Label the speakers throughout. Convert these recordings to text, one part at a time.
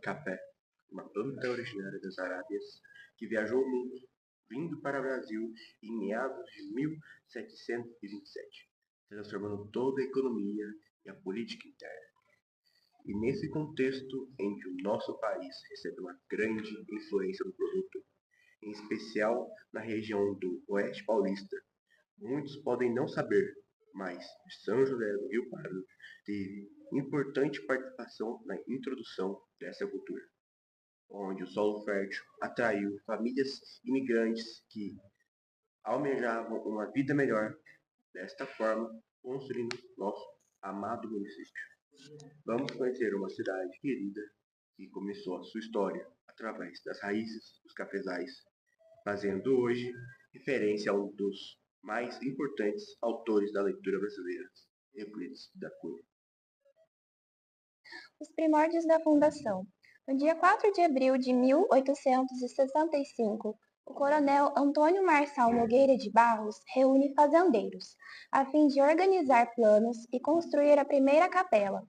Speaker 1: Café, uma planta originária das Arábias, que viajou o mundo, vindo para o Brasil em meados de 1727, transformando toda a economia e a política interna. E nesse contexto em que o nosso país recebe uma grande influência do produto, em especial na região do Oeste Paulista, muitos podem não saber, mas São José do Rio Pardo teve importante participação na introdução dessa cultura, onde o solo fértil atraiu famílias imigrantes que almejavam uma vida melhor, desta forma construindo nosso amado município. Vamos conhecer uma cidade querida que começou a sua história através das raízes dos cafezais, fazendo hoje referência a um dos mais importantes autores da leitura brasileira, Euclides da Cunha.
Speaker 2: Os primórdios da fundação. No dia 4 de abril de 1865, o coronel Antônio Marçal Nogueira de Barros reúne fazendeiros, a fim de organizar planos e construir a primeira capela.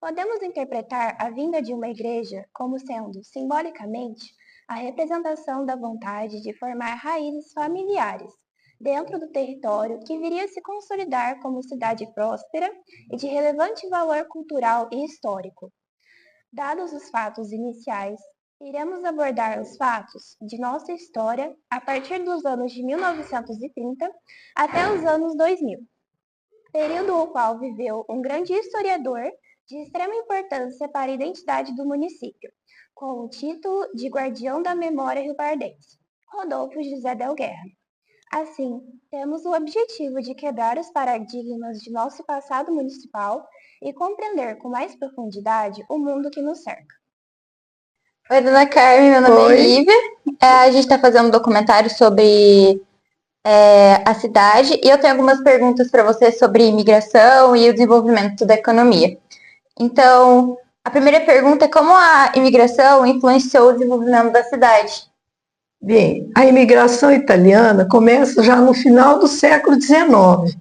Speaker 2: Podemos interpretar a vinda de uma igreja como sendo, simbolicamente, a representação da vontade de formar raízes familiares dentro do território que viria a se consolidar como cidade próspera e de relevante valor cultural e histórico. Dados os fatos iniciais, iremos abordar os fatos de nossa história a partir dos anos de 1930 até os anos 2000, período o qual viveu um grande historiador de extrema importância para a identidade do município, com o título de Guardião da Memória Riopardense, Rodolfo José Del Guerra. Assim, temos o objetivo de quebrar os paradigmas de nosso passado municipal e compreender com mais profundidade o mundo que nos cerca.
Speaker 3: Oi, dona Carmen, meu nome é Lívia. A gente está fazendo um documentário sobre a cidade e eu tenho algumas perguntas para você sobre imigração e o desenvolvimento da economia. Então, a primeira pergunta é como a imigração influenciou o desenvolvimento da cidade?
Speaker 4: Bem, a imigração italiana começa já no final do século XIX,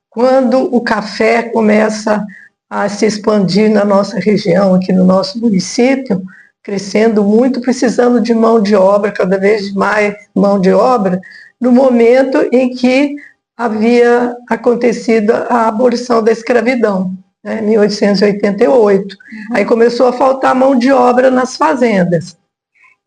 Speaker 4: quando o café começa a se expandir na nossa região, aqui no nosso município, crescendo muito, precisando de mão de obra, cada vez mais mão de obra, no momento em que havia acontecido a abolição da escravidão, né, em 1888. Aí começou a faltar mão de obra nas fazendas.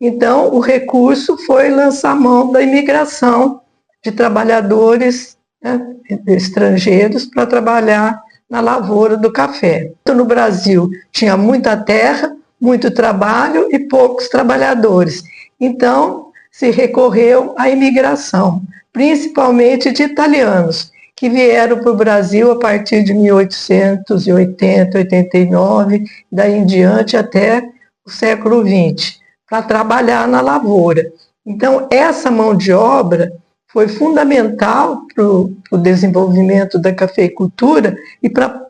Speaker 4: Então, o recurso foi lançar mão da imigração de trabalhadores, né, estrangeiros para trabalhar na lavoura do café. No Brasil tinha muita terra, muito trabalho e poucos trabalhadores. Então, se recorreu à imigração, principalmente de italianos, que vieram para o Brasil a partir de 1880, 89, daí em diante até o século XX. Para trabalhar na lavoura. Então, essa mão de obra foi fundamental para o desenvolvimento da cafeicultura e para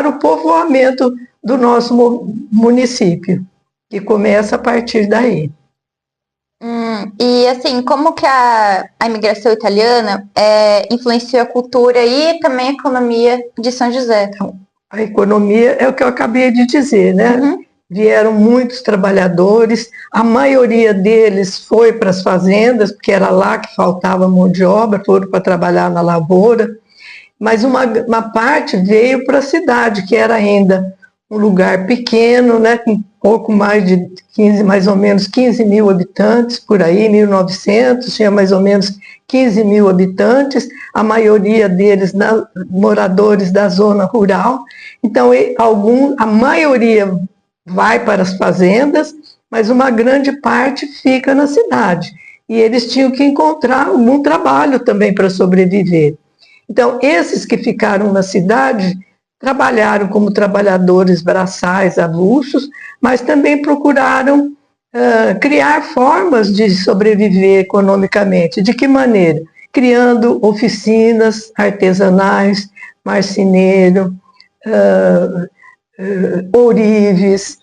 Speaker 4: o povoamento do nosso município, que começa a partir daí.
Speaker 3: E assim, como que a imigração italiana influenciou a cultura e também a economia de São José?
Speaker 4: A economia é o que eu acabei de dizer, né? Uhum. Vieram muitos trabalhadores, a maioria deles foi para as fazendas, porque era lá que faltava mão de obra, foram para trabalhar na lavoura, mas uma parte veio para a cidade, que era ainda um lugar pequeno, né, com pouco mais de 15, mais ou menos 15 mil habitantes, por aí, 1900, tinha mais ou menos 15 mil habitantes, a maioria deles moradores da zona rural, então a maioria vai para as fazendas, mas uma grande parte fica na cidade. E eles tinham que encontrar algum trabalho também para sobreviver. Então, esses que ficaram na cidade trabalharam como trabalhadores braçais, avulsos, mas também procuraram criar formas de sobreviver economicamente. De que maneira? Criando oficinas artesanais, marceneiro, ourives,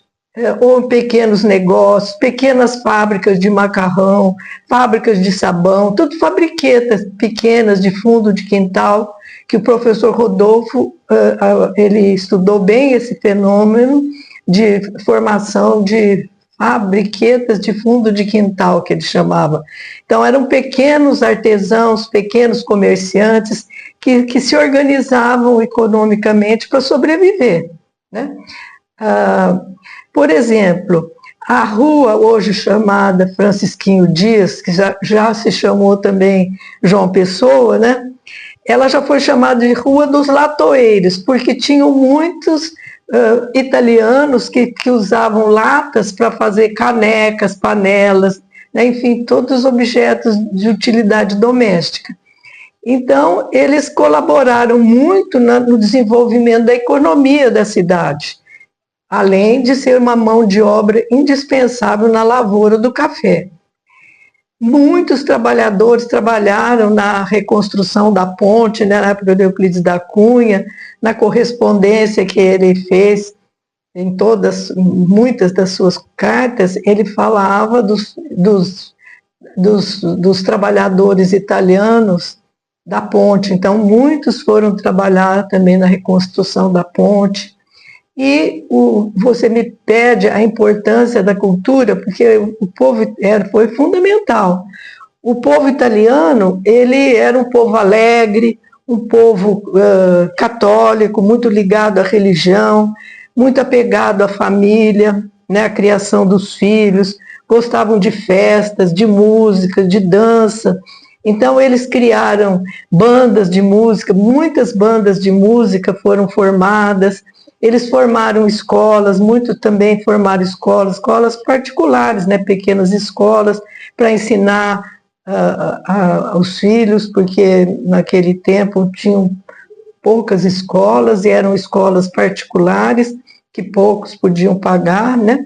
Speaker 4: ou pequenos negócios, pequenas fábricas de macarrão, fábricas de sabão, tudo fabriquetas pequenas de fundo de quintal, que o professor Rodolfo, ele estudou bem esse fenômeno de formação de fabriquetas de fundo de quintal, que ele chamava. Então, eram pequenos artesãos, pequenos comerciantes que se organizavam economicamente para sobreviver, né? Por exemplo, a rua hoje chamada Francisquinho Dias, que já se chamou também João Pessoa, né? Ela já foi chamada de Rua dos Latoeiros, porque tinham muitos italianos que usavam latas para fazer canecas, panelas, né? Enfim, todos os objetos de utilidade doméstica. Então, eles colaboraram muito no desenvolvimento da economia da cidade, além de ser uma mão de obra indispensável na lavoura do café. Muitos trabalhadores trabalharam na reconstrução da ponte, né, na época de Euclides da Cunha, na correspondência que ele fez em muitas das suas cartas, ele falava dos trabalhadores italianos da ponte. Então, muitos foram trabalhar também na reconstrução da ponte. E você me pede a importância da cultura, porque o povo foi fundamental. O povo italiano, ele era um povo alegre, um povo católico, muito ligado à religião, muito apegado à família, né, à criação dos filhos, gostavam de festas, de música, de dança. Então, eles criaram bandas de música, muitas bandas de música foram formadas. Eles formaram escolas, muito também formaram escolas particulares, né, pequenas escolas, para ensinar aos filhos, porque naquele tempo tinham poucas escolas, e eram escolas particulares, que poucos podiam pagar, né?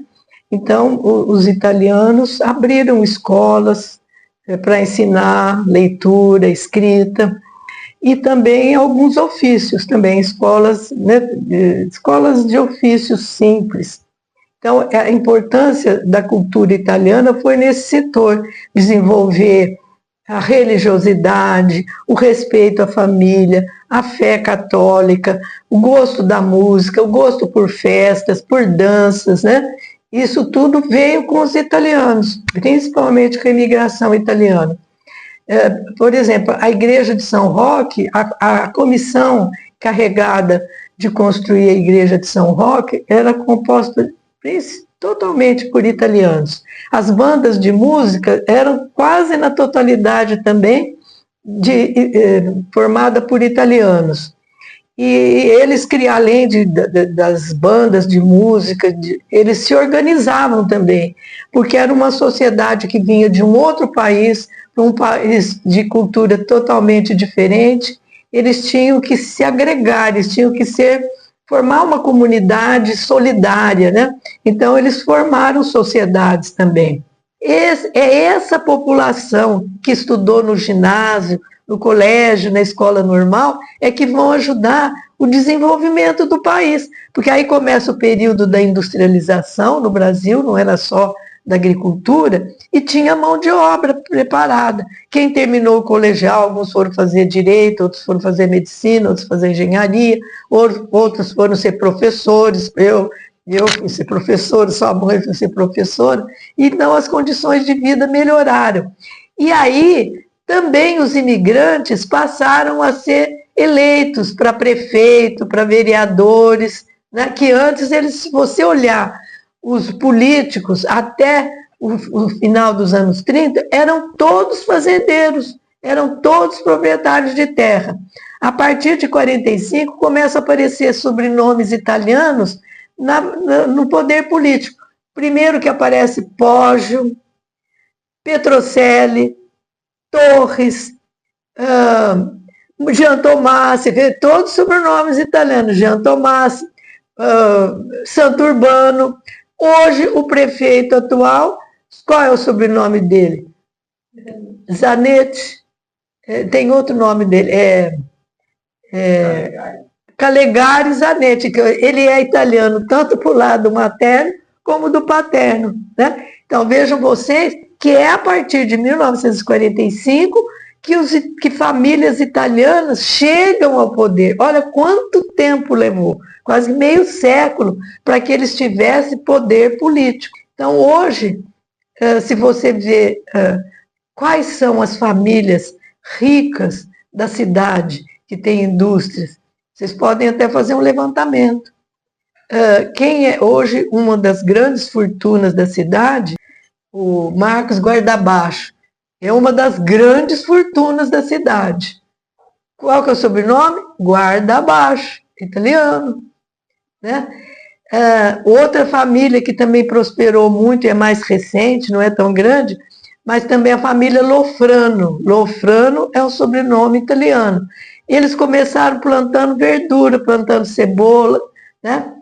Speaker 4: Então, os italianos abriram escolas para ensinar leitura, escrita, e também alguns ofícios, também escolas, né, escolas de ofícios simples. Então, a importância da cultura italiana foi nesse setor, desenvolver a religiosidade, o respeito à família, a fé católica, o gosto da música, o gosto por festas, por danças, né? Isso tudo veio com os italianos, principalmente com a imigração italiana. Por exemplo, a Igreja de São Roque, a comissão carregada de construir a Igreja de São Roque era composta totalmente por italianos. As bandas de música eram quase na totalidade também formada por italianos. E eles, além das bandas de música, eles se organizavam também, porque era uma sociedade que vinha de um outro país, um país de cultura totalmente diferente. Eles tinham que se agregar, eles tinham que formar uma comunidade solidária, né? Então, eles formaram sociedades também. É essa população que estudou no ginásio, no colégio, na escola normal, é que vão ajudar o desenvolvimento do país. Porque aí começa o período da industrialização no Brasil, não era só da agricultura, e tinha mão de obra preparada. Quem terminou o colegial, alguns foram fazer direito, outros foram fazer medicina, outros fazer engenharia, outros foram ser professores. Eu fui ser professora, sua mãe foi ser professora, então as condições de vida melhoraram. E aí, também os imigrantes passaram a ser eleitos para prefeito, para vereadores, né? Que antes, se você olhar os políticos até o final dos anos 30, eram todos fazendeiros, eram todos proprietários de terra. A partir de 45, começam a aparecer sobrenomes italianos no poder político. Primeiro que aparece Poggio, Petrocelli, Torres, Jean Tomassi, todos sobrenomes italianos, Jean Tomassi, Santurbano. Hoje, o prefeito atual, qual é o sobrenome dele? Zanetti. Tem outro nome dele, Calegari Zanetti, que ele é italiano tanto para o lado materno como do paterno, né? Então vejam vocês que é a partir de 1945 que famílias italianas chegam ao poder. Olha quanto tempo levou, quase meio século, para que eles tivessem poder político. Então hoje, se você vê quais são as famílias ricas da cidade que têm indústrias, vocês podem até fazer um levantamento. Quem é hoje uma das grandes fortunas da cidade? O Marcos Guardabaixo. É uma das grandes fortunas da cidade. Qual que é o sobrenome? Guardabaixo, italiano. Né? Outra família que também prosperou muito e é mais recente, não é tão grande, mas também a família Lofrano. Lofrano é um sobrenome italiano. Eles começaram plantando verdura, plantando cebola, né?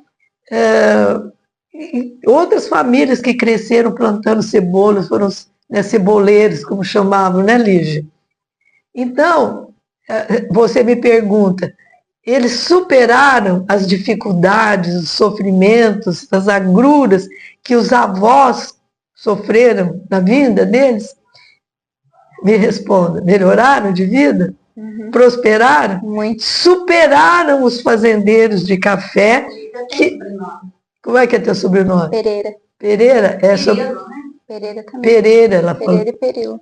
Speaker 4: Outras famílias que cresceram plantando cebolas foram os ceboleiros, como chamavam, né, Lígia? Então, você me pergunta, eles superaram as dificuldades, os sofrimentos, as agruras que os avós sofreram na vida deles? Me responda, melhoraram de vida? Uhum. Prosperaram?
Speaker 3: Muito.
Speaker 4: Superaram os fazendeiros de café. Como é que é teu sobrenome?
Speaker 3: Pereira.
Speaker 4: Pereira?
Speaker 3: Pereira também.
Speaker 4: Pereira, ela
Speaker 3: Pereira
Speaker 4: falou.
Speaker 3: E Perilo.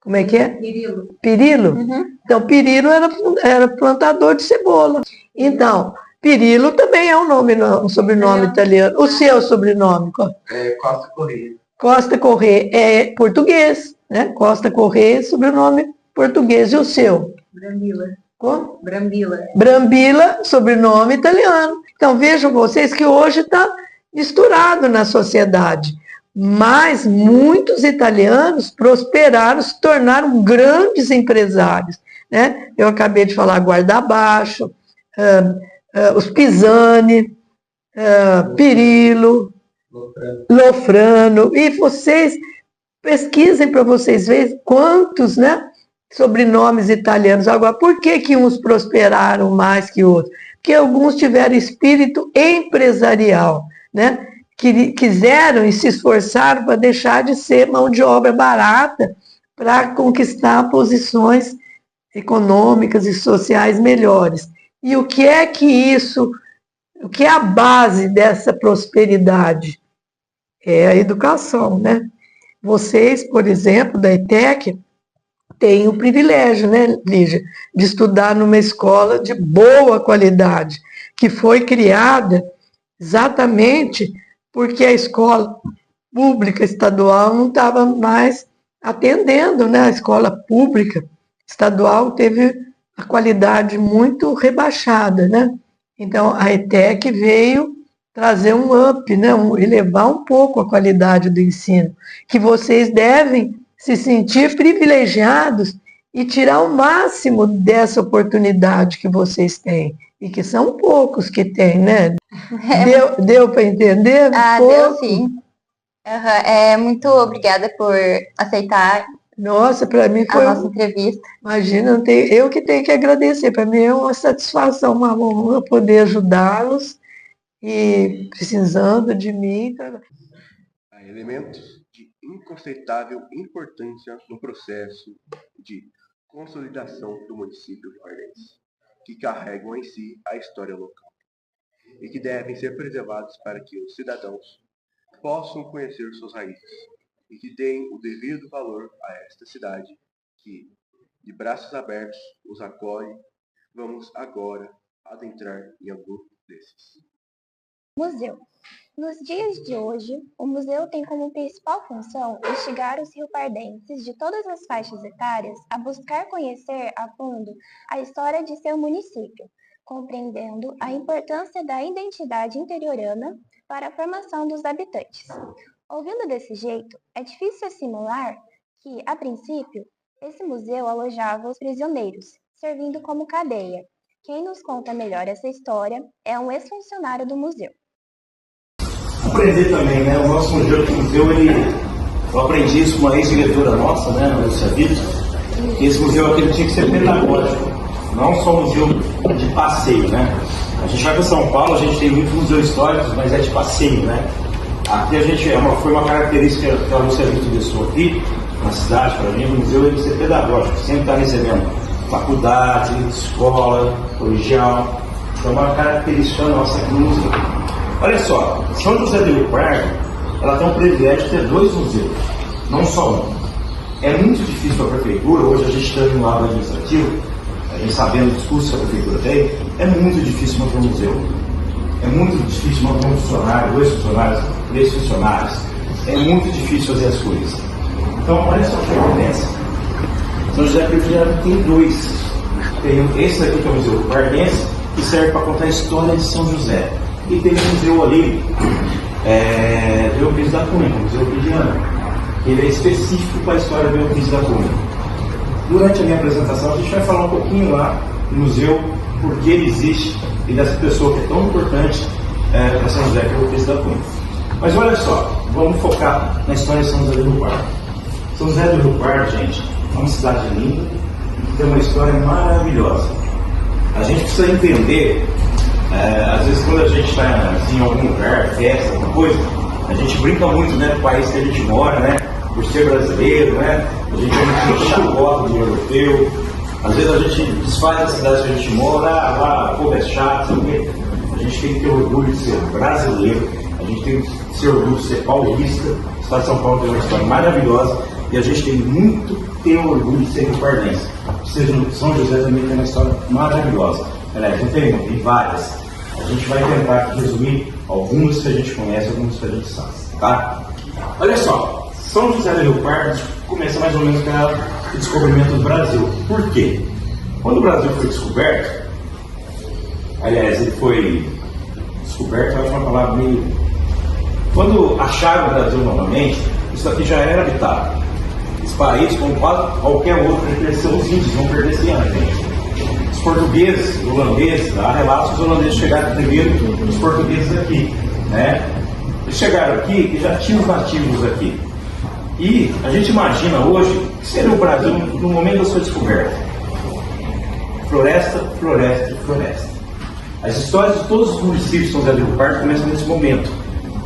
Speaker 4: Como é que é?
Speaker 3: Pirilo.
Speaker 4: Pirilo?
Speaker 3: Uhum.
Speaker 4: Então, Pirilo era plantador de cebola. Então, Pirilo também é um sobrenome italiano. O seu sobrenome?
Speaker 1: Costa Corrêa.
Speaker 4: Costa Corrêa é português, né? Costa Corrêa, sobrenome português. E o seu?
Speaker 3: Brambila.
Speaker 4: Como?
Speaker 3: Brambila.
Speaker 4: Brambila, sobrenome italiano. Então, vejam vocês que hoje está misturado na sociedade. Mas muitos italianos prosperaram, se tornaram grandes empresários. Né? Eu acabei de falar Guardabaixo, os Pisani, Pirilo, Lofrano. E vocês pesquisem para vocês verem quantos, né, sobrenomes italianos. Agora, por que uns prosperaram mais que outros? Porque alguns tiveram espírito empresarial, né? Que quiseram e se esforçaram para deixar de ser mão de obra barata para conquistar posições econômicas e sociais melhores. E o que é a base dessa prosperidade? É a educação, né? Vocês, por exemplo, da ETEC, têm o privilégio, né, Lígia, de estudar numa escola de boa qualidade, que foi criada exatamente porque a escola pública estadual não estava mais atendendo, né? A escola pública estadual teve a qualidade muito rebaixada, né? Então, a ETEC veio trazer um up, né? Elevar um pouco a qualidade do ensino, que vocês devem se sentir privilegiados e tirar o máximo dessa oportunidade que vocês têm. E que são poucos que têm, né? Deu para entender?
Speaker 3: Deu sim. Uhum. Muito obrigada por aceitar.
Speaker 4: Nossa, para mim foi
Speaker 3: a nossa entrevista.
Speaker 4: Imagina, eu que tenho que agradecer. Para mim é uma satisfação, uma honra poder ajudá-los e precisando de mim.
Speaker 1: Há elementos de incontestável importância no processo de consolidação do município rioverdense, que carregam em si a história local e que devem ser preservados para que os cidadãos possam conhecer suas raízes e que deem o devido valor a esta cidade que, de braços abertos, os acolhe. Vamos agora adentrar em algum desses.
Speaker 2: Museu. Nos dias de hoje, o museu tem como principal função instigar os riopardenses de todas as faixas etárias a buscar conhecer a fundo a história de seu município, compreendendo a importância da identidade interiorana para a formação dos habitantes. Ouvindo desse jeito, é difícil assimilar que, a princípio, esse museu alojava os prisioneiros, servindo como cadeia. Quem nos conta melhor essa história é um ex-funcionário do museu.
Speaker 5: Aprender também, né? O nosso museu, eu aprendi isso com uma ex-diretora nossa, né, Lúcia Vitor, que esse museu aqui tinha que ser pedagógico, não só um museu de passeio, né? A gente vai para São Paulo, a gente tem muitos museus históricos, mas é de passeio, né? Aqui a gente, foi uma característica que a Lúcia Vitor deixou aqui, na cidade, para mim, o museu deve ser pedagógico, sempre está recebendo faculdade, escola, colegial, então é uma característica nossa aqui no museu. Olha só, São José do Rio Pardo, ela tem um privilégio de ter 2 museus, não só um. É muito difícil para a prefeitura, hoje a gente está no lado administrativo, a gente sabendo o discurso que a prefeitura tem, é muito difícil manter um museu. É muito difícil manter um funcionário, 2 funcionários, 3 funcionários. É muito difícil fazer as coisas. Então, olha só o que acontece. São José do Rio Pardo tem 2. Tem esse daqui que é o Museu Pardense, que serve para contar a história de São José. E tem um museu ali, do Euclides da Cunha, o Museu Euclidiano. Ele é específico para a história do Euclides da Cunha. Durante a minha apresentação, a gente vai falar um pouquinho lá no museu, por que ele existe e dessa pessoa que é tão importante para São José, que é o Euclides da Cunha. Mas olha só, vamos focar na história de São José do Rio Pardo. São José do Rio Pardo, gente, é uma cidade linda, que tem uma história maravilhosa. A gente precisa entender, às vezes quando a gente está assim, em algum lugar, festa, alguma coisa, a gente brinca muito, né, do país que a gente mora, né, por ser brasileiro, né, a gente é muito chacota de europeu, às vezes a gente desfaz a cidade que a gente mora, lá o povo é chato, sabe? A gente tem que ter orgulho de ser brasileiro, a gente tem que ter orgulho de ser paulista, o estado de São Paulo tem uma história maravilhosa, e a gente tem muito que ter orgulho de ser riopardense. São José também tem uma história maravilhosa. Aliás, não tem uma, tem várias. A gente vai tentar aqui resumir algumas que a gente conhece, algumas que a gente sabe, tá? Olha só, São José do Rio Pardo começa mais ou menos com o descobrimento do Brasil. Por quê? Quando o Brasil foi descoberto, aliás, ele foi descoberto, eu acho uma palavra meio... Quando acharam o Brasil novamente, isso aqui já era habitado. Esse país, como qualquer outro, cresceu os índios, não pertenciam a gente. Os portugueses, os holandeses, há relatos que os holandeses chegaram primeiro os portugueses aqui, né? Eles chegaram aqui e já tinham os nativos aqui. E a gente imagina hoje que seria o Brasil no momento da sua descoberta. Floresta, floresta e floresta. As histórias de todos os municípios de São José do Rio Pardo começam nesse momento.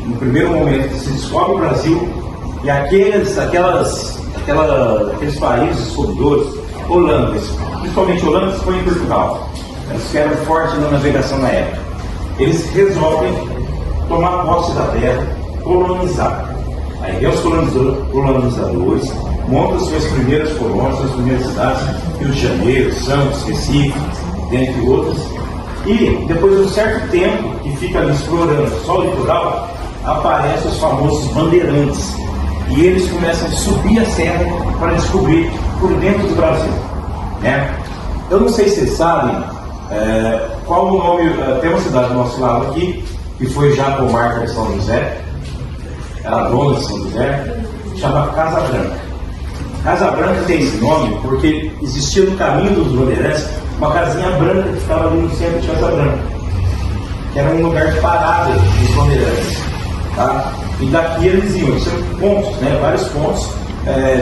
Speaker 5: No primeiro momento que se descobre o Brasil e aqueles países descobridores, holandeses, principalmente holandeses, foi em Portugal, eles que eram fortes na navegação na época. Eles resolvem tomar posse da terra, colonizar. Aí vem os colonizadores, montam suas primeiras colônias, suas primeiras cidades, Rio de Janeiro, Santos, Recife, dentre outras. E depois de um certo tempo que fica ali explorando só o litoral, aparecem os famosos bandeirantes. E eles começam a subir a serra para descobrir por dentro do Brasil, né? Eu não sei se vocês sabem qual o nome. Tem uma cidade do nosso lado aqui, que foi já comarca de São José, ela dona de São José, chama Casa Branca. Casa Branca tem esse nome porque existia no caminho dos bandeirantes uma casinha branca que ficava ali no centro de Casa Branca, que era um lugar de parada dos bandeirantes, tá? E daqui eles iam, são pontos, né, vários pontos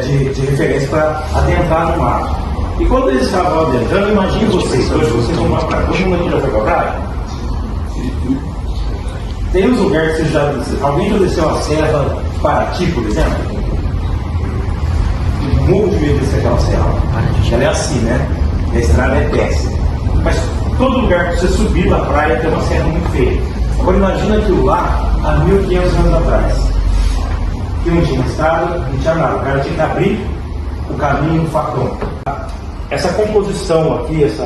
Speaker 5: de referência para adentrar no mar. E quando eles estavam adentrando, imagine vocês, hoje vocês vão para a praia. Todo mundo aqui já foi para a praia? Tem uns lugares que vocês já desceram. Alguém já desceu a serra de Paraty, por exemplo? Eu morro de medo de descer aquela serra. Ela é assim, né? E a estrada é péssima. Mas todo lugar que você subir na praia tem uma serra muito feia. Agora imagina aquilo lá há 1500 anos atrás. Que não tinha estrada, não tinha nada. O cara tinha que abrir o caminho no facão. Essa composição aqui, esse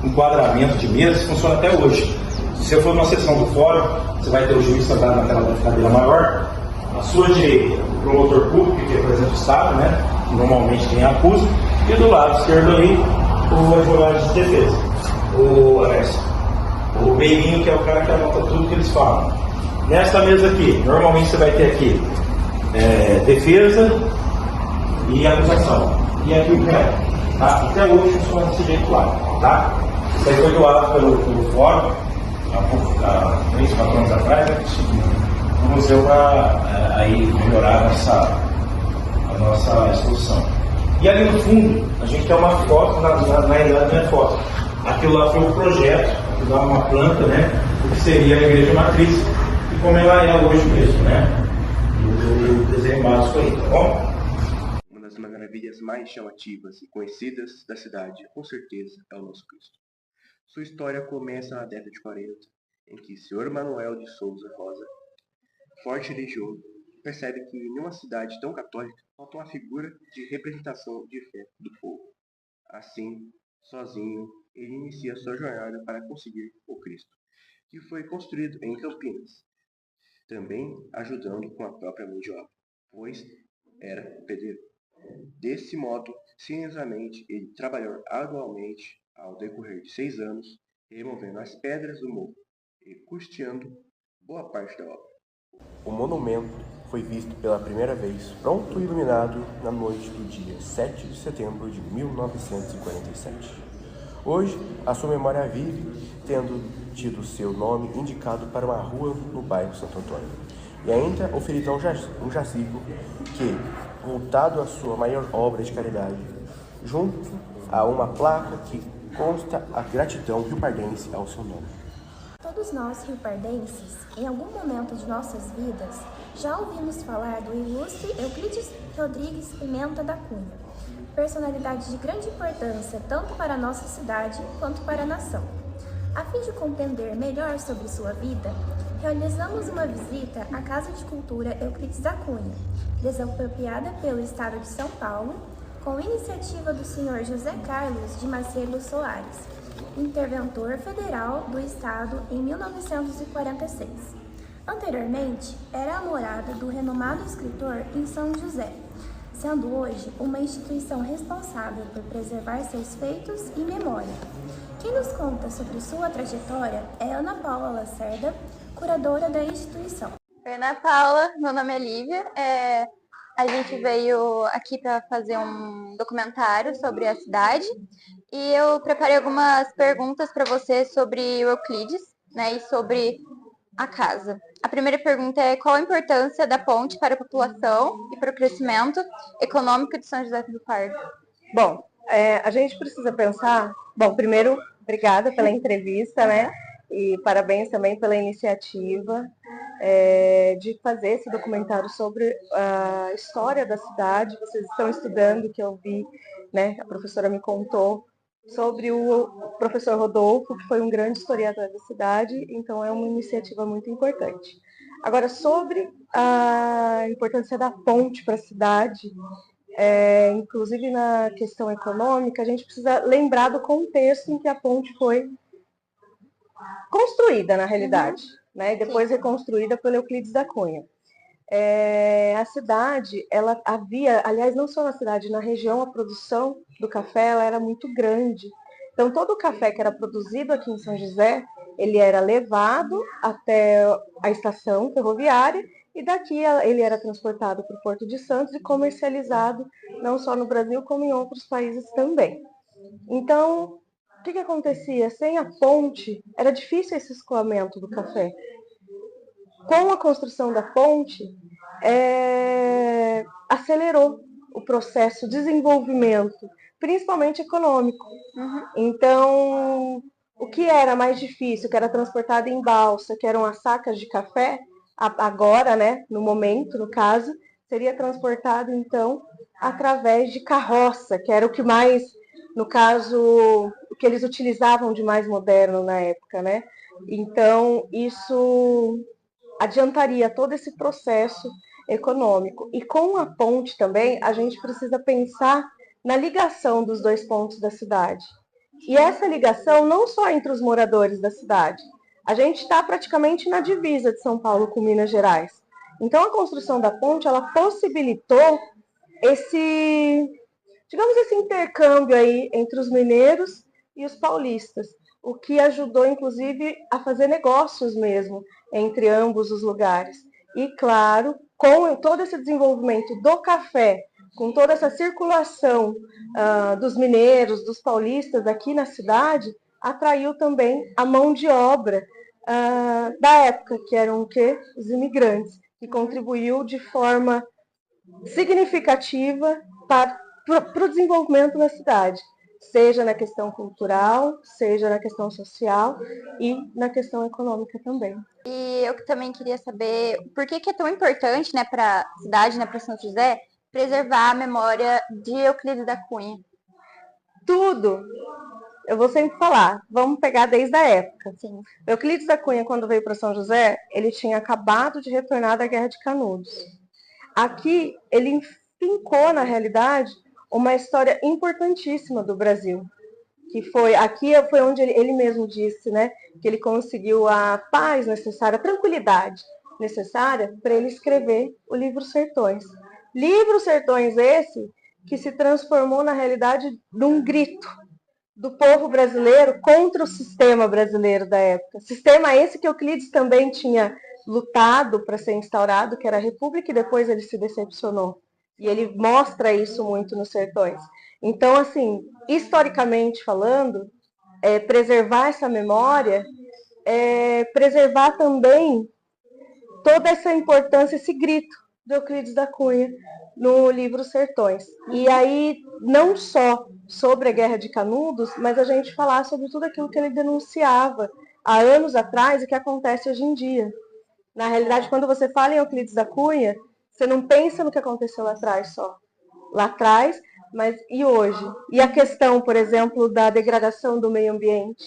Speaker 5: enquadramento de mesas funciona até hoje. Se você for numa sessão do fórum, você vai ter o juiz sentado naquela cadeira maior. À sua direita, o promotor público, que representa o Estado, né? Que normalmente tem a acusa. E do lado esquerdo ali, o advogado de defesa. O beirinho, que é o cara que anota tudo que eles falam. Nesta mesa aqui, normalmente você vai ter aqui defesa e acusação. E aqui o réu. Tá? Até hoje funciona desse jeito lá. Tá? Isso aí foi doado pelo fórum, há 3, 4 anos atrás, no museu para melhorar a nossa exposição. E ali no fundo, a gente tem uma foto, na realidade não é foto, aquilo lá foi um projeto, aquilo lá é uma planta, né? O que seria a igreja matriz, e como ela é hoje mesmo, né? O desenho básico aí, tá bom?
Speaker 1: Uma das maravilhas mais chamativas e conhecidas da cidade, com certeza, é o nosso Cristo. Sua história começa na década de 40, em que Sr. Manuel de Souza Rosa, forte religioso, percebe que em uma cidade tão católica falta uma figura de representação de fé do povo. Assim, sozinho, ele inicia sua jornada para conseguir o Cristo, que foi construído em Campinas, também ajudando com a própria mão de obra, pois era pedreiro. Desse modo, silenciosamente, ele trabalhou arduamente ao decorrer de 6 anos, removendo as pedras do morro e custeando boa parte da obra. O monumento foi visto pela primeira vez pronto e iluminado na noite do dia 7 de setembro de 1947. Hoje, a sua memória vive, tendo tido seu nome indicado para uma rua no bairro Santo Antônio. E ainda oferido um jazigo que, voltado à sua maior obra de caridade, junto a uma placa que consta a gratidão riopardense ao seu nome.
Speaker 2: Todos nós, riopardenses, em algum momento de nossas vidas, já ouvimos falar do ilustre Euclides Rodrigues Pimenta da Cunha, personalidade de grande importância tanto para a nossa cidade quanto para a nação. A fim de compreender melhor sobre sua vida, realizamos uma visita à Casa de Cultura Euclides da Cunha, desapropriada pelo Estado de São Paulo, com iniciativa do Sr. José Carlos de Macedo Soares, interventor federal do Estado em 1946. Anteriormente, era a morada do renomado escritor em São José, sendo hoje uma instituição responsável por preservar seus feitos e memória. Quem nos conta sobre sua trajetória é Ana Paula Lacerda, curadora da instituição.
Speaker 3: Oi, Ana Paula, meu nome é Lívia. A gente veio aqui para fazer um documentário sobre a cidade e eu preparei algumas perguntas para você sobre o Euclides, né, e sobre a casa. A primeira pergunta é: qual a importância da ponte para a população e para o crescimento econômico de São José do Rio Pardo?
Speaker 6: Bom, a gente precisa pensar... Bom, primeiro, obrigada pela entrevista, né? E parabéns também pela iniciativa de fazer esse documentário sobre a história da cidade. Vocês estão estudando, que eu vi, né? A professora me contou sobre o professor Rodolfo, que foi um grande historiador da cidade, então é uma iniciativa muito importante. Agora, sobre a importância da ponte para a cidade, inclusive na questão econômica, a gente precisa lembrar do contexto em que a ponte foi construída, na realidade, né? E depois reconstruída pelo Euclides da Cunha. A cidade, ela havia, aliás, não só na cidade, na região, a produção do café ela era muito grande. Então, todo o café que era produzido aqui em São José, ele era levado até a estação ferroviária e daqui ele era transportado para o Porto de Santos e comercializado não só no Brasil, como em outros países também. Então, o que acontecia? Sem a ponte, era difícil esse escoamento do café. Com a construção da ponte, acelerou o processo de desenvolvimento, principalmente econômico. Então, o que era mais difícil, que era transportado em balsa, que eram as sacas de café, agora, né, no momento, no caso, seria transportado, então, através de carroça, que era o que mais, no caso, o que eles utilizavam de mais moderno na época, né? Então, isso adiantaria todo esse processo econômico. E com a ponte também, a gente precisa pensar na ligação dos dois pontos da cidade. E essa ligação não só entre os moradores da cidade. A gente está praticamente na divisa de São Paulo com Minas Gerais. Então, a construção da ponte, ela possibilitou esse intercâmbio aí entre os mineiros e os paulistas, o que ajudou, inclusive, a fazer negócios mesmo entre ambos os lugares. E, claro, com todo esse desenvolvimento do café, com toda essa circulação dos mineiros, dos paulistas aqui na cidade, atraiu também a mão de obra da época, que eram o quê? Os imigrantes, que contribuiu de forma significativa para o desenvolvimento da cidade. seja na questão cultural, seja na questão social e na questão econômica também.
Speaker 3: E eu também queria saber por que é tão importante, né, para a cidade, né, para São José, preservar a memória de Euclides da Cunha.
Speaker 6: Tudo, eu vou sempre falar, vamos pegar desde a época.
Speaker 3: Sim.
Speaker 6: Euclides da Cunha, quando veio para São José, ele tinha acabado de retornar da Guerra de Canudos. Aqui, ele fincou, na realidade, uma história importantíssima do Brasil. Aqui foi onde ele mesmo disse, né, que ele conseguiu a paz necessária, a tranquilidade necessária para ele escrever o livro Sertões. Livro Sertões esse que se transformou, na realidade, num grito do povo brasileiro contra o sistema brasileiro da época. Sistema esse que Euclides também tinha lutado para ser instaurado, que era a República, e depois ele se decepcionou. E ele mostra isso muito nos Sertões. Então, assim, historicamente falando, preservar essa memória, preservar também toda essa importância, esse grito de Euclides da Cunha no livro Sertões. E aí, não só sobre a Guerra de Canudos, mas a gente falar sobre tudo aquilo que ele denunciava há anos atrás e que acontece hoje em dia. Na realidade, quando você fala em Euclides da Cunha, você não pensa no que aconteceu lá atrás só. Lá atrás, mas e hoje? E a questão, por exemplo, da degradação do meio ambiente,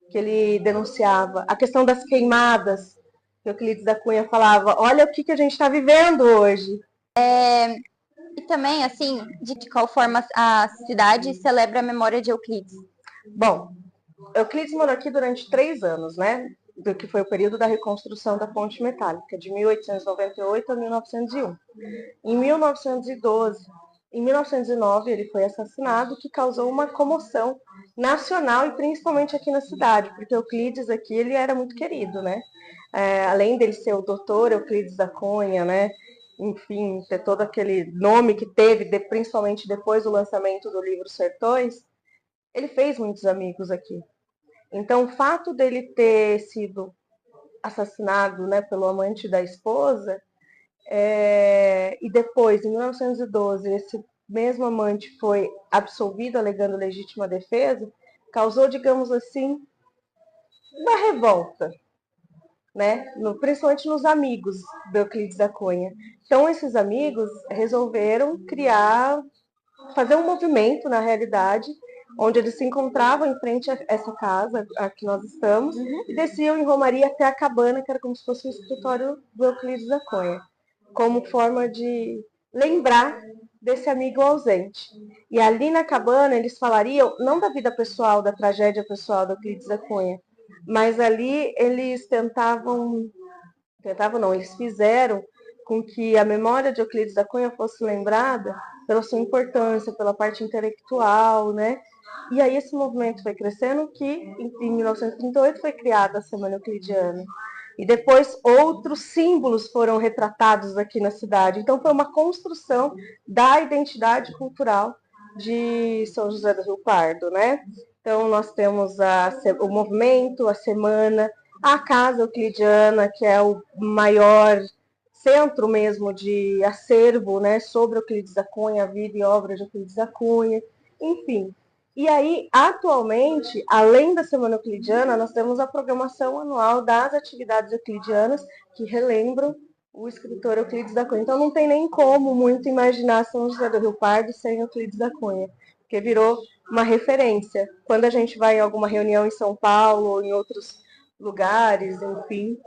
Speaker 6: que ele denunciava. A questão das queimadas, que Euclides da Cunha falava, olha o que a gente está vivendo hoje.
Speaker 3: E também, assim, de qual forma a cidade celebra a memória de Euclides?
Speaker 6: Bom, Euclides morou aqui durante 3 anos, né? Do que foi o período da reconstrução da ponte metálica, de 1898 a 1901. Em 1909, ele foi assassinado, que causou uma comoção nacional e principalmente aqui na cidade, porque Euclides aqui ele era muito querido, né? Além dele ser o doutor Euclides da Cunha, né? Enfim, ter todo aquele nome que teve, principalmente depois do lançamento do livro Sertões, ele fez muitos amigos aqui. Então, o fato dele ter sido assassinado, né, pelo amante da esposa, e depois, em 1912, esse mesmo amante foi absolvido alegando legítima defesa, causou, digamos assim, uma revolta, né? Principalmente nos amigos do Euclides da Cunha. Então, esses amigos resolveram fazer um movimento, na realidade, onde eles se encontravam em frente a essa casa, a que nós estamos, e desciam em Romaria até a cabana, que era como se fosse o escritório do Euclides da Cunha, como forma de lembrar desse amigo ausente. E ali na cabana eles falariam, não da vida pessoal, da tragédia pessoal do Euclides da Cunha, mas ali eles eles fizeram com que a memória de Euclides da Cunha fosse lembrada pela sua importância, pela parte intelectual, né? E aí esse movimento foi crescendo, que em 1938 foi criada a Semana Euclidiana. E depois outros símbolos foram retratados aqui na cidade. Então foi uma construção da identidade cultural de São José do Rio Pardo, né? Então nós temos o movimento, a semana, a Casa Euclidiana, que é o maior centro mesmo de acervo, né, sobre Euclides da Cunha, a vida e obra de Euclides da Cunha, enfim. E aí, atualmente, além da Semana Euclidiana, nós temos a programação anual das atividades euclidianas que relembram o escritor Euclides da Cunha. Então não tem nem como muito imaginar São José do Rio Pardo sem Euclides da Cunha, porque virou uma referência. Quando a gente vai em alguma reunião em São Paulo ou em outros lugares, enfim,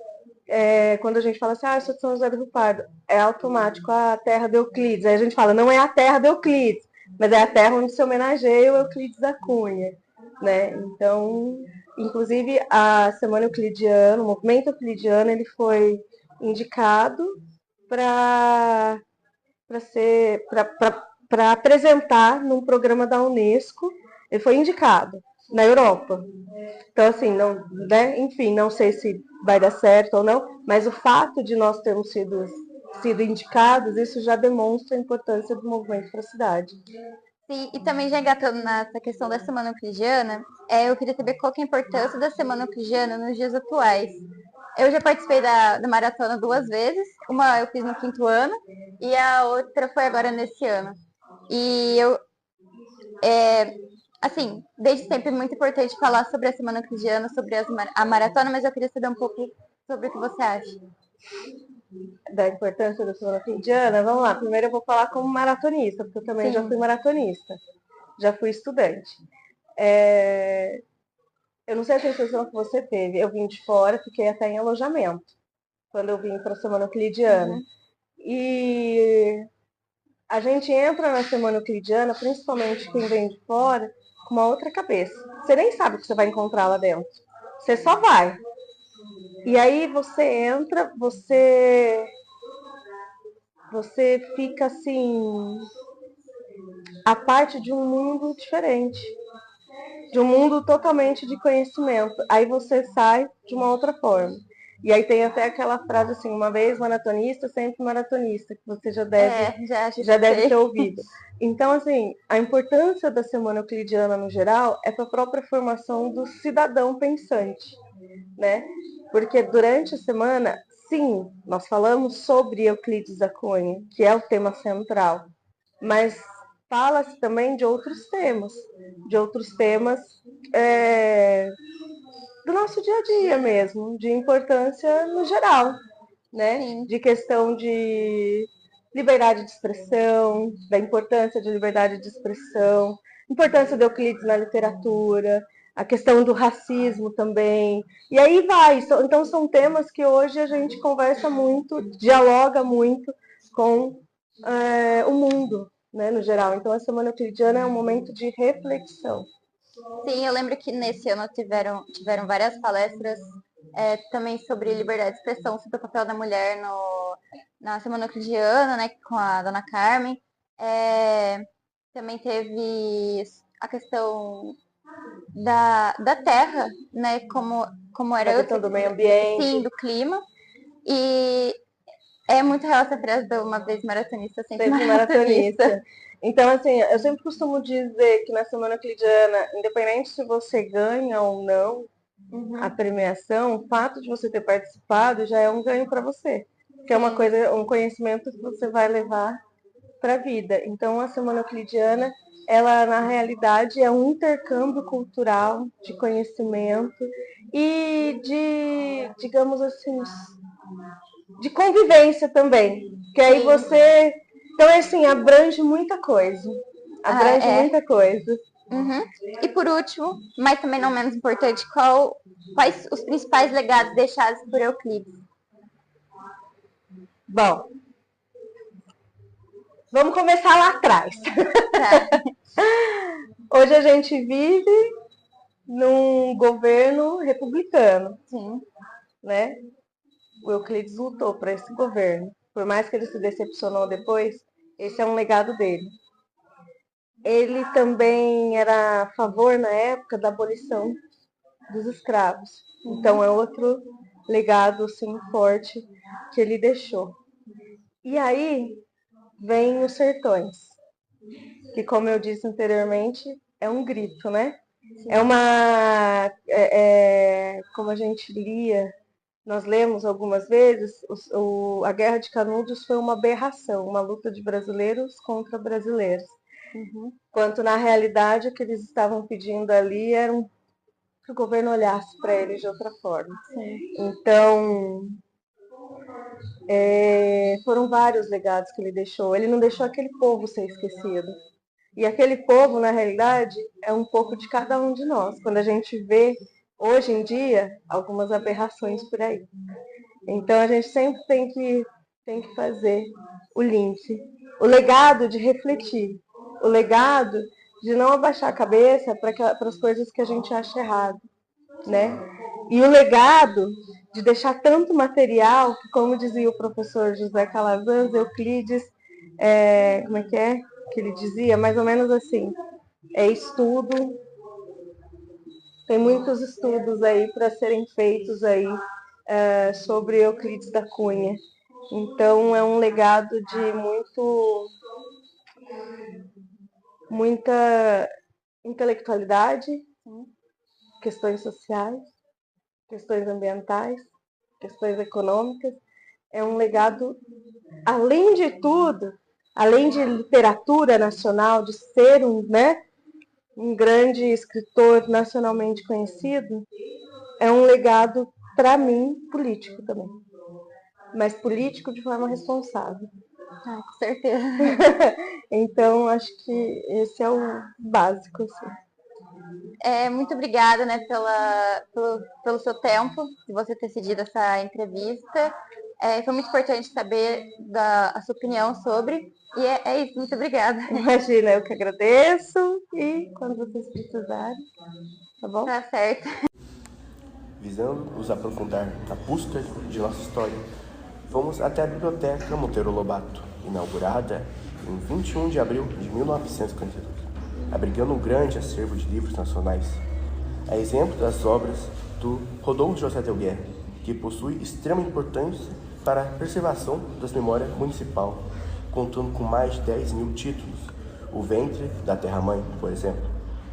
Speaker 6: quando a gente fala assim, eu sou de São José do Rio Pardo, é automático a terra de Euclides. Aí a gente fala, não é a terra de Euclides, mas é a terra onde se homenageia o Euclides da Cunha, né? Então, inclusive, a Semana Euclidiana, o movimento euclidiano, ele foi indicado para apresentar num programa da Unesco. Ele foi indicado na Europa. Então, assim, não, né? Enfim, não sei se vai dar certo ou não, mas o fato de nós termos sido indicados, isso já demonstra a importância do movimento para a cidade.
Speaker 3: Sim, e também já engatando nessa questão da Semana Euclidiana, eu queria saber qual que é a importância da Semana Euclidiana nos dias atuais. Eu já participei da maratona 2 vezes, uma eu fiz no 5º ano e a outra foi agora nesse ano. E assim, desde sempre é muito importante falar sobre a Semana Euclidiana, sobre a maratona, mas eu queria saber um pouco sobre o que você acha.
Speaker 6: Da importância da semana euclidiana, vamos lá. Primeiro eu vou falar como maratonista, porque eu também já fui maratonista, já fui estudante. Eu não sei a sensação que você teve. Eu vim de fora, fiquei até em alojamento quando eu vim para a semana euclidiana. E a gente entra na semana euclidiana, principalmente quem vem de fora, com uma outra cabeça. Você nem sabe o que você vai encontrar lá dentro. Você só vai. E aí você entra, você fica assim, a parte de um mundo diferente, de um mundo totalmente de conhecimento. Aí você sai de uma outra forma. E aí tem até aquela frase assim, uma vez maratonista, sempre maratonista, que você já deve ter ouvido. Então, assim, a importância da semana euclidiana no geral é para a própria formação do cidadão pensante, né? Porque durante a semana, sim, nós falamos sobre Euclides da Cunha, que é o tema central, mas fala-se também de outros temas do nosso dia a dia mesmo, de importância no geral, né?
Speaker 3: Sim.
Speaker 6: De questão de liberdade de expressão, da importância de liberdade de expressão, importância de Euclides na literatura, a questão do racismo também. E aí vai. Então são temas que hoje a gente conversa muito, dialoga muito com o mundo, né, no geral. Então a Semana Euclidiana é um momento de reflexão.
Speaker 3: Sim, eu lembro que nesse ano tiveram várias palestras também sobre liberdade de expressão, sobre o papel da mulher na Semana Euclidiana, né, com a Dona Carmen. Também teve a questão da terra, né, como era...
Speaker 6: A questão do meio ambiente.
Speaker 3: Sim, do clima. E é muito relação a uma vez maratonista, sempre maratonista.
Speaker 6: Então, assim, eu sempre costumo dizer que na Semana Euclidiana, independente se você ganha ou não a premiação, o fato de você ter participado já é um ganho para você. Que é uma coisa, um conhecimento que você vai levar para a vida. Então, a Semana Euclidiana, ela na realidade é um intercâmbio cultural de conhecimento e de, digamos assim, de convivência também. Que aí você... Então, assim, abrange muita coisa. Muita coisa.
Speaker 3: E por último, mas também não menos importante, quais os principais legados deixados por Euclides?
Speaker 6: Bom, vamos começar lá atrás. Hoje a gente vive num governo republicano.
Speaker 3: Sim.
Speaker 6: Né? O Euclides lutou para esse governo. Por mais que ele se decepcionou depois, esse é um legado dele. Ele também era a favor, na época, da abolição dos escravos. Então, é outro legado, assim, forte que ele deixou. E aí, vem os sertões, que, como eu disse anteriormente, é um grito, né? Sim. É uma... como a gente lia... Nós lemos algumas vezes, a Guerra de Canudos foi uma aberração, uma luta de brasileiros contra brasileiros. Quanto na realidade o que eles estavam pedindo ali era que o governo olhasse para eles de outra forma. Sim. Então, foram vários legados que ele deixou. Ele não deixou aquele povo ser esquecido. E aquele povo, na realidade, é um pouco de cada um de nós. Quando a gente vê hoje em dia, algumas aberrações por aí. Então, a gente sempre tem que fazer o link. O legado de refletir. O legado de não abaixar a cabeça para as coisas que a gente acha errado. Né? E o legado de deixar tanto material, que, como dizia o professor José Calazans, Euclides, como é que ele dizia? Mais ou menos assim, estudo. Tem muitos estudos aí para serem feitos aí sobre Euclides da Cunha. Então, é um legado de muita intelectualidade, questões sociais, questões ambientais, questões econômicas. É um legado, além de tudo, além de literatura nacional, de ser um grande escritor nacionalmente conhecido, é um legado, para mim, político também. Mas político de forma responsável.
Speaker 3: Ah, com certeza.
Speaker 6: Então, acho que esse é o básico, assim.
Speaker 3: Muito obrigada, né, pelo seu tempo, de você ter cedido essa entrevista. Foi muito importante saber a sua opinião sobre. E é isso, muito obrigada.
Speaker 6: Imagina, eu que agradeço. E quando vocês precisarem, tá bom?
Speaker 3: Tá certo.
Speaker 1: Visando nos aprofundar na busca de nossa história, fomos até a Biblioteca Monteiro Lobato, inaugurada em 21 de abril de 1952, abrigando um grande acervo de livros nacionais, a exemplo das obras do Rodolfo José Delguer, que possui extrema importância para a preservação das memórias municipal, contando com mais de 10.000 títulos. O Ventre da Terra-Mãe, por exemplo,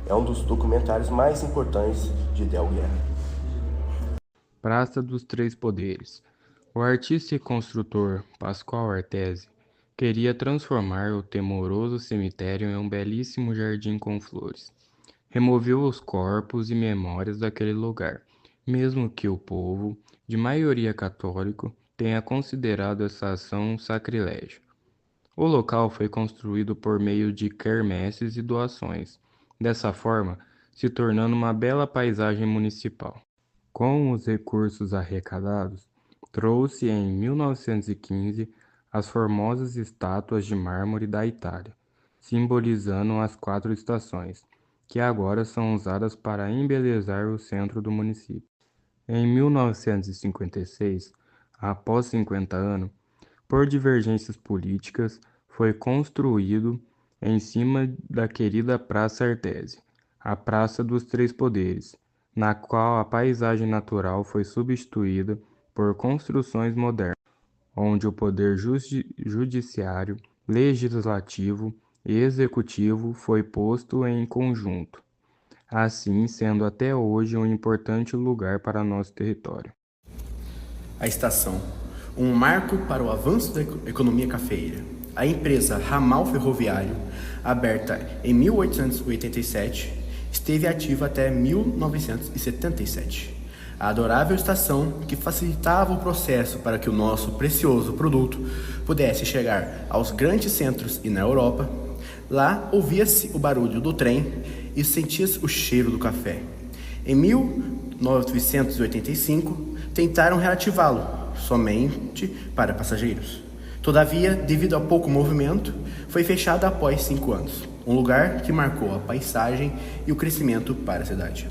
Speaker 1: é um dos documentários mais importantes de Delguer.
Speaker 7: Praça dos Três Poderes. O artista e construtor Pascoal Artesi queria transformar o temoroso cemitério em um belíssimo jardim com flores. Removeu os corpos e memórias daquele lugar, mesmo que o povo, de maioria católico, tenha considerado essa ação um sacrilégio. O local foi construído por meio de quermesses e doações, dessa forma se tornando uma bela paisagem municipal. Com os recursos arrecadados, trouxe em 1915 as formosas estátuas de mármore da Itália, simbolizando as 4 estações, que agora são usadas para embelezar o centro do município. Em 1956, após 50 anos, por divergências políticas, foi construído em cima da querida Praça Artesi, a Praça dos Três Poderes, na qual a paisagem natural foi substituída por construções modernas, onde o poder judiciário, legislativo e executivo foi posto em conjunto, assim sendo até hoje um importante lugar para nosso território.
Speaker 8: A estação, um marco para o avanço da economia cafeeira. A empresa Ramal Ferroviário, aberta em 1887, esteve ativa até 1977. A adorável estação que facilitava o processo para que o nosso precioso produto pudesse chegar aos grandes centros e na Europa. Lá ouvia-se o barulho do trem e sentia-se o cheiro do café. Em 1985, tentaram reativá-lo, somente para passageiros. Todavia, devido ao pouco movimento, foi fechado após 5 anos. Um lugar que marcou a paisagem e o crescimento para a cidade.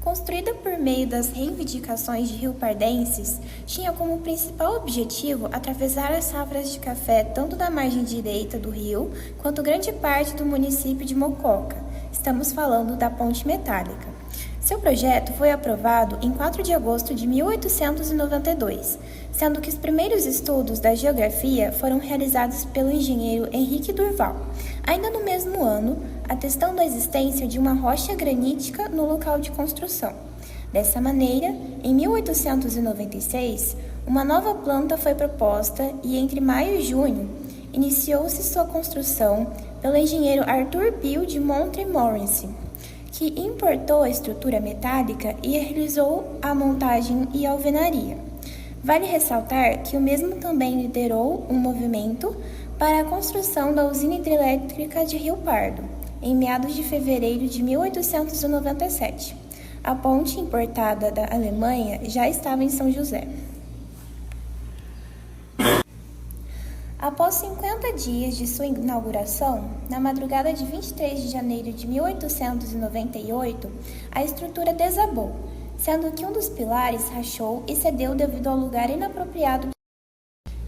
Speaker 9: Construída por meio das reivindicações de riopardenses, tinha como principal objetivo atravessar as safras de café tanto da margem direita do rio quanto grande parte do município de Mococa. Estamos falando da Ponte Metálica. Seu projeto foi aprovado em 4 de agosto de 1892, sendo que os primeiros estudos da geografia foram realizados pelo engenheiro Henrique Durval, ainda no mesmo ano, atestando a existência de uma rocha granítica no local de construção. Dessa maneira, em 1896, uma nova planta foi proposta e entre maio e junho, iniciou-se sua construção pelo engenheiro Arthur Peel de Montmorency, que importou a estrutura metálica e realizou a montagem e alvenaria. Vale ressaltar que o mesmo também liderou um movimento para a construção da usina hidrelétrica de Rio Pardo, em meados de fevereiro de 1897. A ponte importada da Alemanha já estava em São José. Após 50 dias de sua inauguração, na madrugada de 23 de janeiro de 1898, a estrutura desabou, sendo que um dos pilares rachou e cedeu devido ao lugar inapropriado.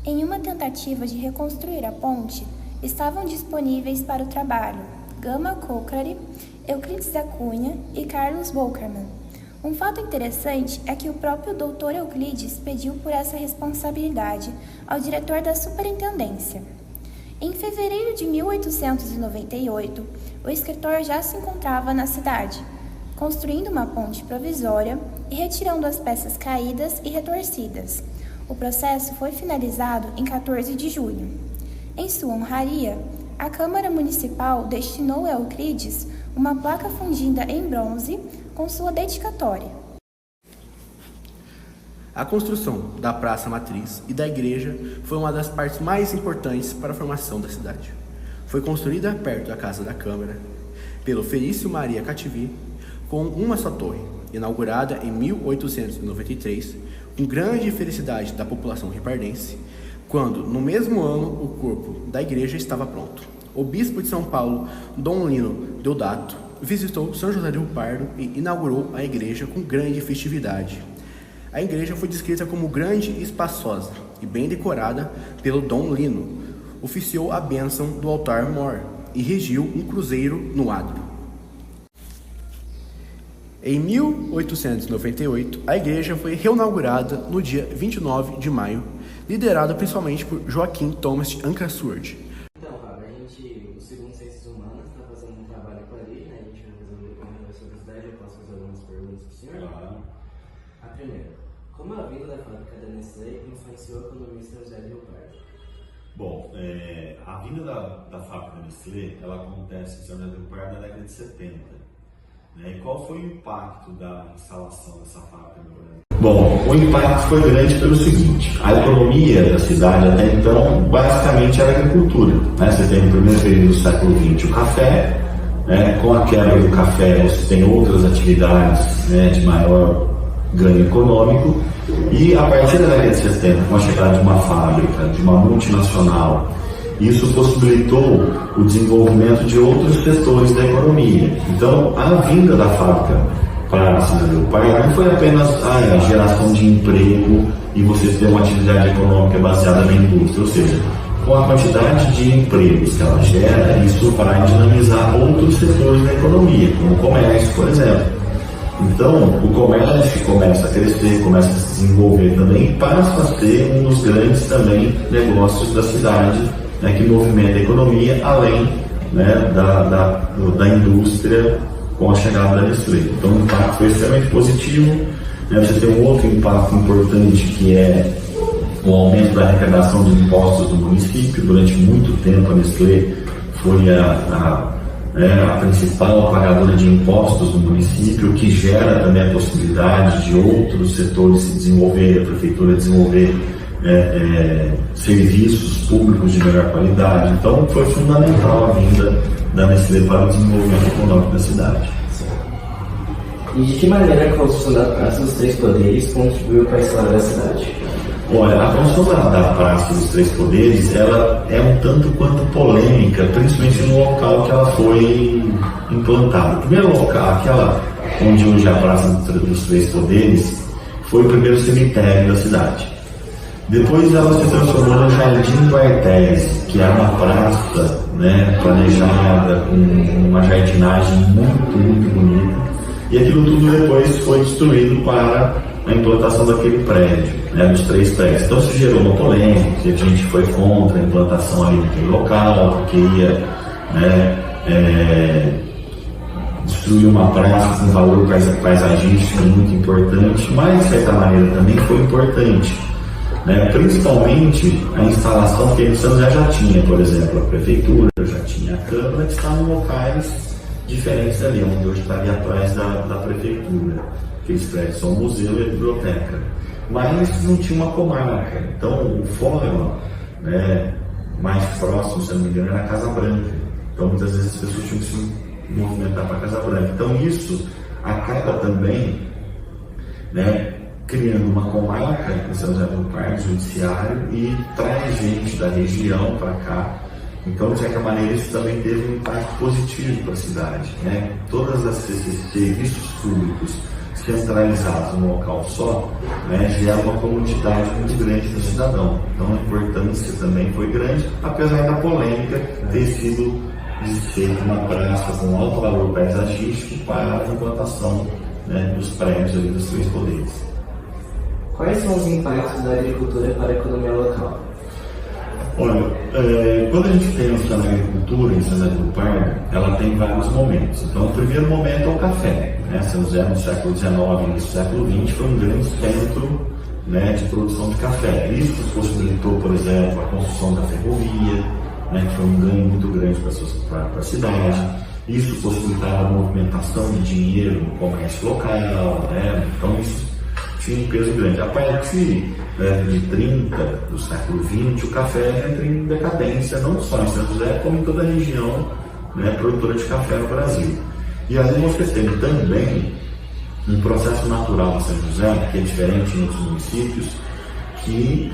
Speaker 9: Em uma tentativa de reconstruir a ponte, estavam disponíveis para o trabalho Gama Cochrane, Euclides da Cunha e Carlos Bokerman. Um fato interessante é que o próprio Dr. Euclides pediu por essa responsabilidade ao diretor da superintendência. Em fevereiro de 1898, o escritor já se encontrava na cidade, construindo uma ponte provisória e retirando as peças caídas e retorcidas. O processo foi finalizado em 14 de junho. Em sua honraria, a Câmara Municipal destinou a Euclides uma placa fundida em bronze com sua dedicatória.
Speaker 8: A construção da Praça Matriz e da igreja foi uma das partes mais importantes para a formação da cidade. Foi construída perto da Casa da Câmara, pelo Felício Maria Cativi, com uma só torre, inaugurada em 1893, com grande felicidade da população ripardense, quando, no mesmo ano, o corpo da igreja estava pronto. O bispo de São Paulo, Dom Lino Deodato, visitou São José do Rio Pardo e inaugurou a igreja com grande festividade. A igreja foi descrita como grande e espaçosa e bem decorada pelo Dom Lino. Oficiou a bênção do altar-mor e regiu um cruzeiro no adro. Em 1898, a igreja foi reinaugurada no dia 29 de maio, liderada principalmente por Joaquim Thomas Ankrasword.
Speaker 10: Então, Fábio, o segundo Ciências Humanas está fazendo um trabalho com a lei, né? A gente vai fazer um depoimento sobre a cidade. Eu posso fazer algumas perguntas para o senhor? Claro. A primeira, como a vinda da fábrica da Nestlé influenciou a economia de São José do Rio Pardo?
Speaker 11: Bom, a vinda da fábrica da Nestlé, ela acontece em São José do Rio Pardo na década de 70. Né? E qual foi o impacto da instalação dessa fábrica no Brasil?
Speaker 12: Bom, o impacto foi grande pelo seguinte: a economia da cidade até então basicamente era agricultura. Né? Você tem no primeiro período do século XX o café, né? Com a quebra do café você tem outras atividades, né, de maior ganho econômico, e a partir da década de 70, com a chegada de uma fábrica, de uma multinacional, isso possibilitou o desenvolvimento de outros setores da economia. Então, a vinda da fábrica para a cidade do Pardo não foi apenas a geração de emprego e você ter uma atividade econômica baseada na indústria, ou seja, com a quantidade de empregos que ela gera, isso vai dinamizar outros setores da economia, como o comércio, por exemplo. Então, o comércio começa a crescer, começa a se desenvolver também, e passa a ser um dos grandes também negócios da cidade, né, que movimenta a economia, além, né, da indústria com a chegada da Nestlé. Então, o impacto foi extremamente positivo. Né? Você tem um outro impacto importante, que é o aumento da arrecadação de impostos do município. Durante muito tempo, a Nestlé foi a principal pagadora de impostos do município, o que gera também a possibilidade de outros setores se desenvolverem, a prefeitura desenvolver serviços públicos de melhor qualidade. Então, foi fundamental a vinda da Nestlé para o desenvolvimento econômico da cidade.
Speaker 10: E de que maneira a construção da Praça dos Três Poderes contribuiu para a história da cidade?
Speaker 12: Olha, a construção da Praça dos Três Poderes, ela é um tanto quanto polêmica, principalmente no local que ela foi implantada. O primeiro local, aquela onde hoje é a Praça dos Três Poderes, foi o primeiro cemitério da cidade. Depois ela se transformou no Jardim do Artese, que é uma praça, né, planejada, com uma jardinagem muito, muito bonita. E aquilo tudo depois foi destruído para a implantação daquele prédio, né, dos três prédios. Então se gerou uma polêmica, a gente foi contra a implantação ali naquele local, porque ia, né, destruir uma praça com valor paisagístico muito importante, mas de certa maneira também foi importante. Né, principalmente a instalação que em São José já tinha, por exemplo, a prefeitura, já tinha a Câmara, que estavam em locais diferentes ali, onde hoje está ali atrás da prefeitura. Aqueles prédios são o museu e a biblioteca. Mas não tinha uma comarca. Então o fórum, né, mais próximo, se não me engano, era a Casa Branca. Então muitas vezes as pessoas tinham que se movimentar para a Casa Branca. Então isso acaba também, né, criando uma comarca em São José do Rio Pardo, judiciário, e traz gente da região para cá. Então, de certa maneira, isso também teve um impacto positivo para a cidade. Né? Todos esses serviços públicos centralizados num local só, né, gera uma comodidade muito grande do cidadão. Então, a importância também foi grande, apesar da polêmica ter sido feita uma praça com alto valor paisagístico para a implantação, né, dos prédios ali dos Três Poderes.
Speaker 10: Quais são os impactos da agricultura para a economia local?
Speaker 12: Olha, quando a gente pensa na agricultura em São José do Rio Pardo, ela tem vários momentos. Então, o primeiro momento é o café. Né? São José, no século XIX e no século XX, foi um grande centro, né, de produção de café. Isso possibilitou, por exemplo, a construção da ferrovia, né, que foi um ganho muito grande para a cidade. Isso possibilitava a movimentação de dinheiro no comércio local, né? Então isso tinha um peso grande. A partir de 30 do século XX, o café entra em decadência, não só em São José, como em toda a região, né, produtora de café no Brasil. E ali você tem também um processo natural de São José, que é diferente em outros municípios, que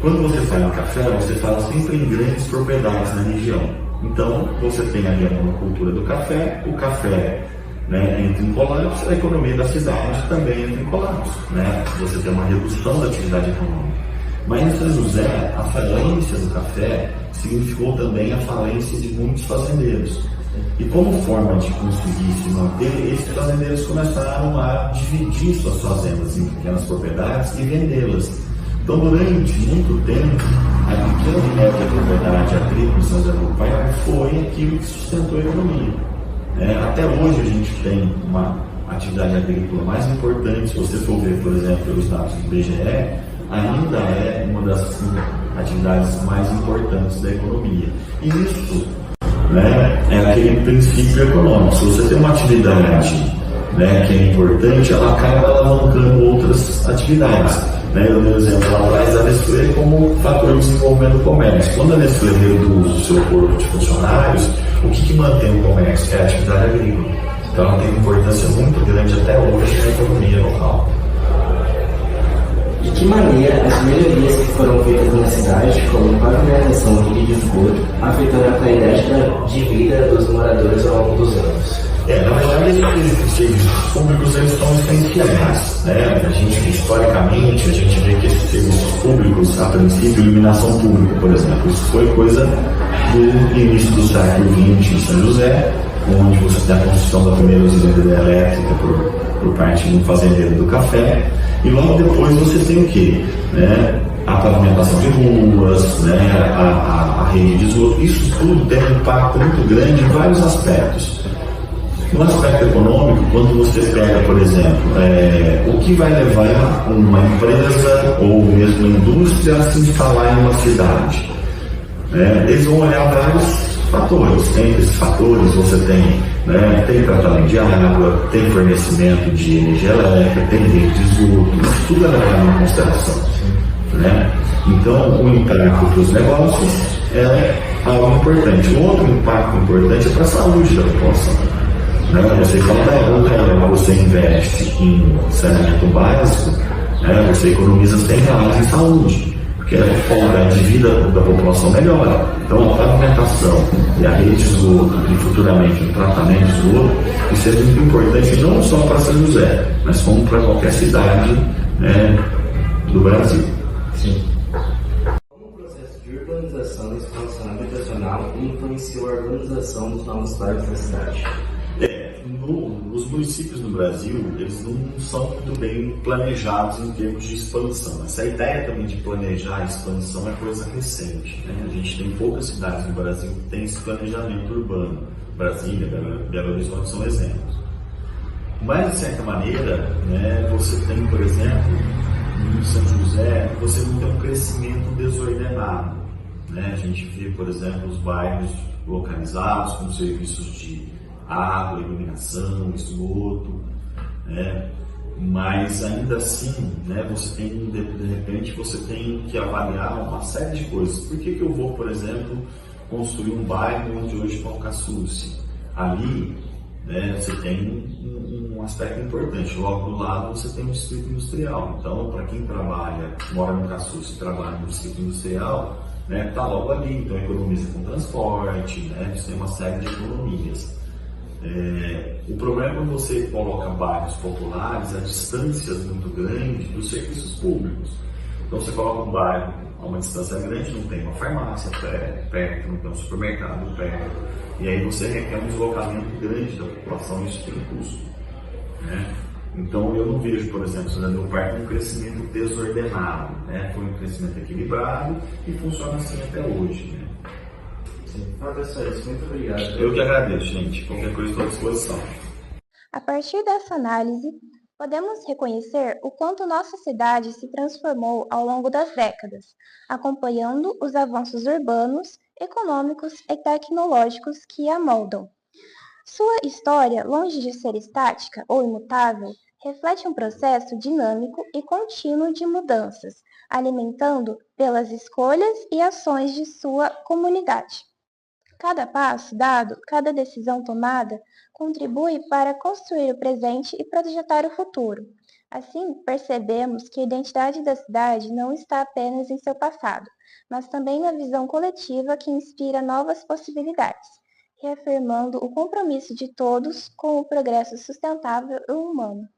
Speaker 12: quando você fala em café, você fala sempre em grandes propriedades na região. Então, você tem ali a monocultura do café, o café, né, entra em colapso, a economia da cidade também entra em colapso. Né? Você tem uma redução da atividade econômica. Mas em São José, a falência do café significou também a falência de muitos fazendeiros. E como forma de conseguir se manter, esses fazendeiros começaram a dividir suas fazendas em pequenas propriedades e vendê-las. Então, durante muito tempo, a pequena e média propriedade agrícola em São José do Pardo foi aquilo que sustentou a economia. Até hoje a gente tem uma atividade agrícola mais importante. Se você for ver, por exemplo, pelos dados do IBGE, ainda é uma das atividades mais importantes da economia. E isso, né, é aquele princípio econômico. Se você tem uma atividade, né, que é importante, ela acaba alavancando outras atividades. Eu dei um exemplo lá atrás da Nestlé como fator de desenvolvimento do comércio. Quando a Nestlé reduz o seu corpo de funcionários, o que mantém o comércio? É a atividade agrícola. Então ela tem uma importância muito grande até hoje na economia local.
Speaker 10: De que maneira as melhorias que foram feitas na cidade, como pavimentação de rede de esgoto, afetaram a qualidade de vida dos moradores ao longo dos anos?
Speaker 12: Na verdade, os serviços públicos eles estão essenciais. Né? A gente, historicamente, a gente vê que esses serviços públicos, a princípio, iluminação pública, por exemplo, isso foi coisa do início do século XX em São José, onde você tem a construção da primeira usina hidrelétrica por parte de um fazendeiro do café, e logo depois você tem o quê? A pavimentação de ruas, né? a rede de esgoto. Isso tudo tem um impacto muito grande em vários aspectos. No aspecto econômico, quando você pega, por exemplo, o que vai levar uma empresa ou mesmo uma indústria a se instalar em uma cidade, eles vão olhar vários fatores. Entre esses fatores você tem tratamento de água, tem fornecimento de energia elétrica, tem rede de esgoto, isso tudo é levado em consideração. Então, o impacto para os negócios é algo importante. Um outro impacto importante é para a saúde da população. Você, quando você investe em saneamento básico, você economiza R$100 em saúde, porque a qualidade de vida da população melhora. Então, a pavimentação e a rede de esgoto e futuramente o tratamento de esgoto, isso é muito importante não só para São José, mas como para qualquer cidade do Brasil.
Speaker 10: Sim. Como o processo de urbanização e expansão habitacional influenciou a organização dos novos bairros da cidade?
Speaker 12: Os municípios no Brasil, eles não são muito bem planejados em termos de expansão. Essa ideia também de planejar a expansão é coisa recente. A gente tem poucas cidades no Brasil que têm esse planejamento urbano. Brasília, Belo Horizonte são exemplos. Mas, de certa maneira, você tem, por exemplo, em São José, você não tem um crescimento desordenado. A gente vê, por exemplo, os bairros localizados com serviços de água, iluminação, esgoto, mas ainda assim, você tem, de repente, você tem que avaliar uma série de coisas. Por que eu vou, por exemplo, construir um bairro onde hoje está o Caçuce? Ali, você tem um aspecto importante. Logo do lado, você tem um distrito industrial. Então, para quem mora no Caçuce e trabalha no distrito industrial, está logo ali. Então, economiza com transporte, você tem uma série de economias. O problema é quando você coloca bairros populares a distâncias muito grandes dos serviços públicos. Então você coloca um bairro a uma distância grande, não tem uma farmácia perto, não tem um supermercado perto, e aí você requer um deslocamento grande da população, isso tem custo. Então eu não vejo, por exemplo, São José do Parque um crescimento desordenado, foi um crescimento equilibrado e funciona assim até hoje.
Speaker 10: Professor, muito obrigado.
Speaker 12: Eu que agradeço, gente. Qualquer coisa estou à disposição.
Speaker 2: A partir dessa análise, podemos reconhecer o quanto nossa cidade se transformou ao longo das décadas, acompanhando os avanços urbanos econômicos e tecnológicos que a moldam. Sua história, longe de ser estática ou imutável, reflete um processo dinâmico e contínuo de mudanças, alimentando pelas escolhas e ações de sua comunidade. Cada passo dado, cada decisão tomada, contribui para construir o presente e projetar o futuro. Assim, percebemos que a identidade da cidade não está apenas em seu passado, mas também na visão coletiva que inspira novas possibilidades, reafirmando o compromisso de todos com o progresso sustentável e humano.